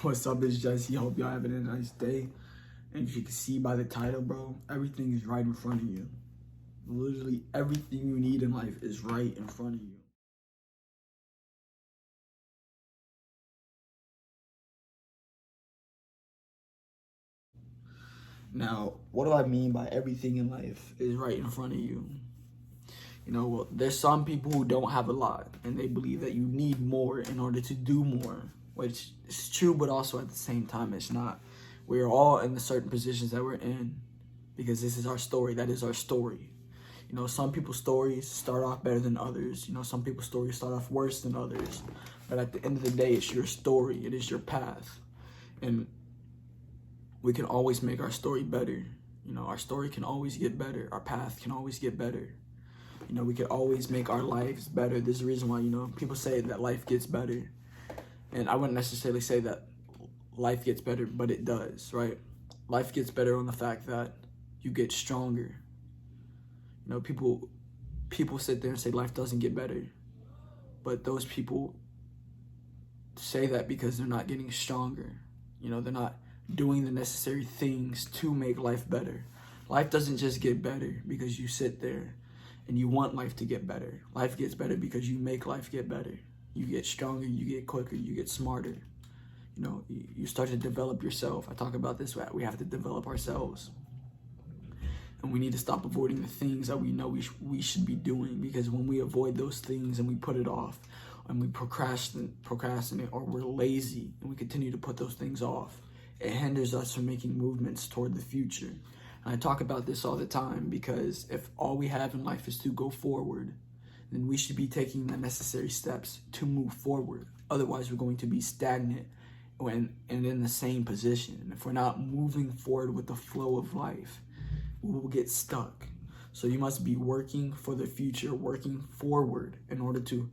What's up, it's Jesse. Hope y'all having a nice day. And if you can see by the title, bro, everything is right in front of you. Literally everything you need in life is right in front of you. Now, what do I mean by everything in life is right in front of you? Well, there's some people who don't have a lot and they believe that you need more in order to do more, which is true, but also at the same time, it's not. We're all in the certain positions that we're in because this is our story. That is our story. Some people's stories start off better than others. Some people's stories start off worse than others. But at the end of the day, it's your story. It is your path. And we can always make our story better. Our story can always get better. Our path can always get better. We can always make our lives better. There's a reason why, people say that life gets better. And I wouldn't necessarily say that life gets better, but it does, right? Life gets better on the fact that you get stronger. People sit there and say life doesn't get better. But those people say that because they're not getting stronger. They're not doing the necessary things to make life better. Life doesn't just get better because you sit there and you want life to get better. Life gets better because you make life get better. You get stronger, you get quicker, you get smarter. You start to develop yourself. I talk about this, we have to develop ourselves. And we need to stop avoiding the things that we know we should be doing, because when we avoid those things and we put it off and we procrastinate or we're lazy and we continue to put those things off, it hinders us from making movements toward the future. And I talk about this all the time because if all we have in life is to go forward, then we should be taking the necessary steps to move forward. Otherwise, we're going to be stagnant and in the same position. And if we're not moving forward with the flow of life, we will get stuck. So you must be working for the future, working forward in order to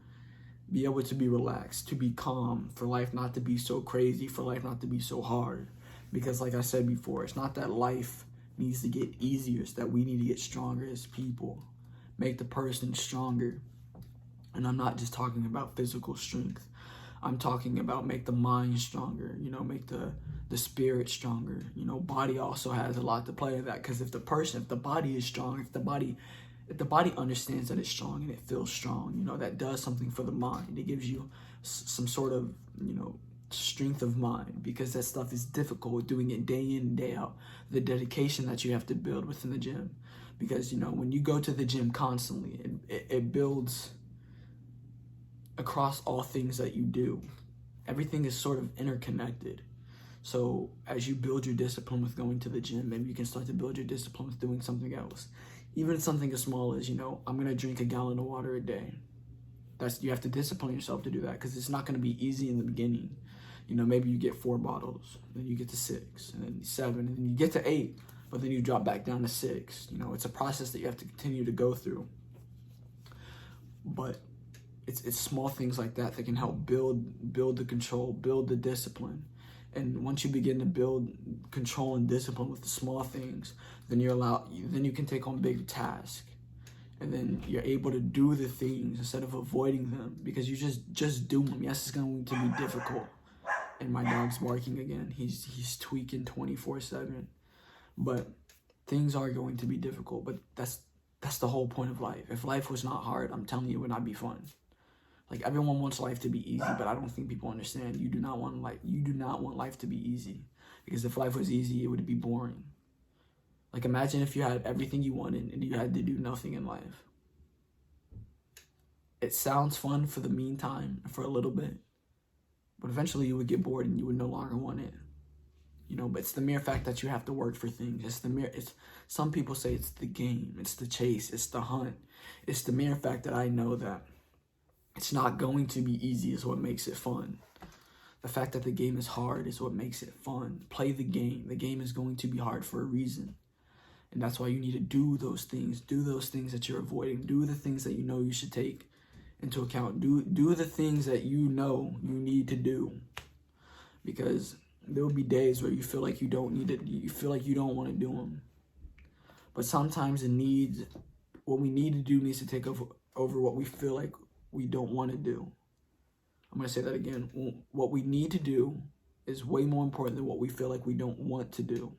be able to be relaxed, to be calm, for life not to be so crazy, for life not to be so hard. Because like I said before, it's not that life needs to get easier, it's that we need to get stronger as people. Make the person stronger. And I'm not just talking about physical strength. I'm talking about make the mind stronger, make the spirit stronger. Body also has a lot to play in that, because if the body is strong, if the body understands that it's strong and it feels strong, that does something for the mind. It gives you some sort of, strength of mind, because that stuff is difficult, doing it day in and day out. The dedication that you have to build within the gym, because, when you go to the gym constantly, it builds across all things that you do. Everything is sort of interconnected. So as you build your discipline with going to the gym, maybe you can start to build your discipline with doing something else. Even something as small as, I'm going to drink a gallon of water a day. You have to discipline yourself to do that, because it's not going to be easy in the beginning. Maybe you get 4 bottles, then you get to 6, and then 7, and then you get to 8, but then you drop back down to 6. It's a process that you have to continue to go through. But it's small things like that that can help build the control, build the discipline. And once you begin to build control and discipline with the small things, then you can take on big tasks. And then you're able to do the things instead of avoiding them, because you just do them. Yes, it's going to be difficult. And my dog's barking again. He's tweaking 24/7. But things are going to be difficult. But that's the whole point of life. If life was not hard, I'm telling you, it would not be fun. Like, everyone wants life to be easy, but I don't think people understand. You do not want life to be easy, because if life was easy, it would be boring. Like, imagine if you had everything you wanted and you had to do nothing in life. It sounds fun for the meantime, for a little bit, but eventually you would get bored and you would no longer want it. But it's the mere fact that you have to work for things. Some people say it's the game, it's the chase, it's the hunt. It's the mere fact that I know that it's not going to be easy is what makes it fun. The fact that the game is hard is what makes it fun. Play the game. The game is going to be hard for a reason. And that's why you need to do those things. Do those things that you're avoiding. Do the things that you know you should take into account. Do the things that you know you need to do. Because there will be days where you feel like you don't need it. You feel like you don't want to do them. But sometimes what we need to do needs to take over what we feel like we don't want to do. I'm going to say that again. What we need to do is way more important than what we feel like we don't want to do.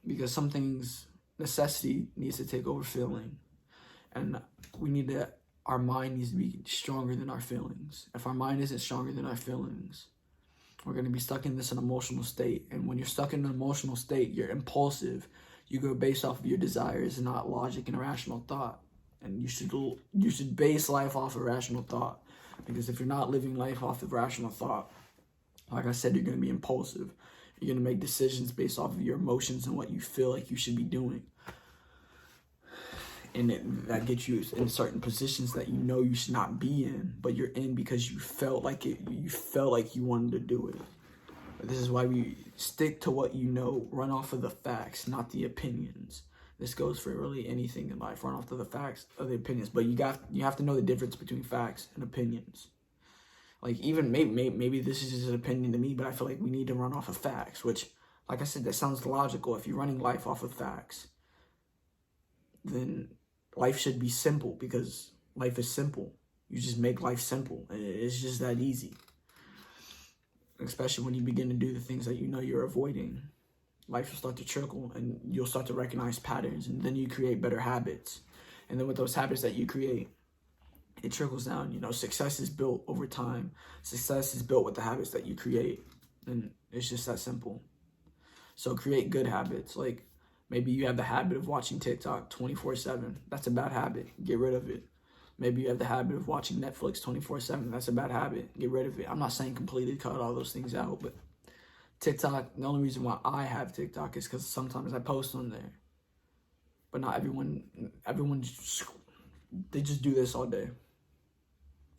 Because some things, necessity needs to take over feeling. And our mind needs to be stronger than our feelings. If our mind isn't stronger than our feelings, we're going to be stuck in an emotional state. And when you're stuck in an emotional state, you're impulsive. You go based off of your desires and not logic and rational thought. And you should base life off of rational thought. Because if you're not living life off of rational thought, like I said, you're going to be impulsive. You're going to make decisions based off of your emotions and what you feel like you should be doing. And that gets you in certain positions that you know you should not be in, but you're in because you felt like it. You felt like you wanted to do it. But this is why we stick to what you know. Run off of the facts, not the opinions. This goes for really anything in life. Run off of the facts of the opinions, but you have to know the difference between facts and opinions. Like, even maybe this is just an opinion to me, but I feel like we need to run off of facts, which, like I said, that sounds logical. If you're running life off of facts, then life should be simple, because life is simple. You just make life simple. It's just that easy. Especially when you begin to do the things that you know you're avoiding. Life will start to trickle, and you'll start to recognize patterns, and then you create better habits. And then with those habits that you create, it trickles down. You know, success is built over time. Success is built with the habits that you create. And it's just that simple. So create good habits. Like, maybe you have the habit of watching TikTok 24/7. That's a bad habit. Get rid of it. Maybe you have the habit of watching Netflix 24/7. That's a bad habit. Get rid of it. I'm not saying completely cut all those things out, but TikTok, the only reason why I have TikTok is because sometimes I post on there. But not everyone, they just do this all day.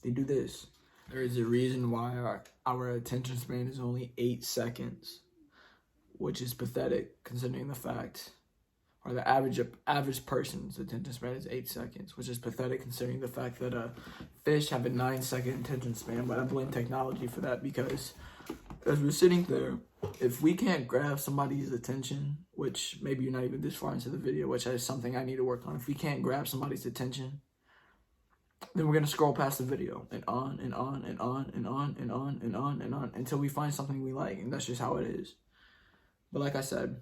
They do this. There is a reason why our attention span is only 8 seconds, which is pathetic considering the fact, or the average person's attention span is 8 seconds, which is pathetic considering the fact that fish have a 9-second attention span. But I blame technology for that, because as we're sitting there, if we can't grab somebody's attention, which maybe you're not even this far into the video, which is something I need to work on. If we can't grab somebody's attention, then we're going to scroll past the video and on and on and on and on and on and on and on until we find something we like. And that's just how it is. But like I said,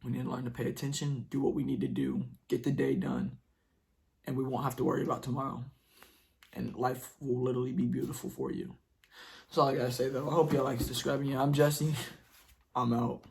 we need to learn to pay attention, do what we need to do, get the day done, and we won't have to worry about tomorrow. And life will literally be beautiful for you. That's all I gotta say, though. I hope y'all like subscribing. I'm Jesse. I'm out.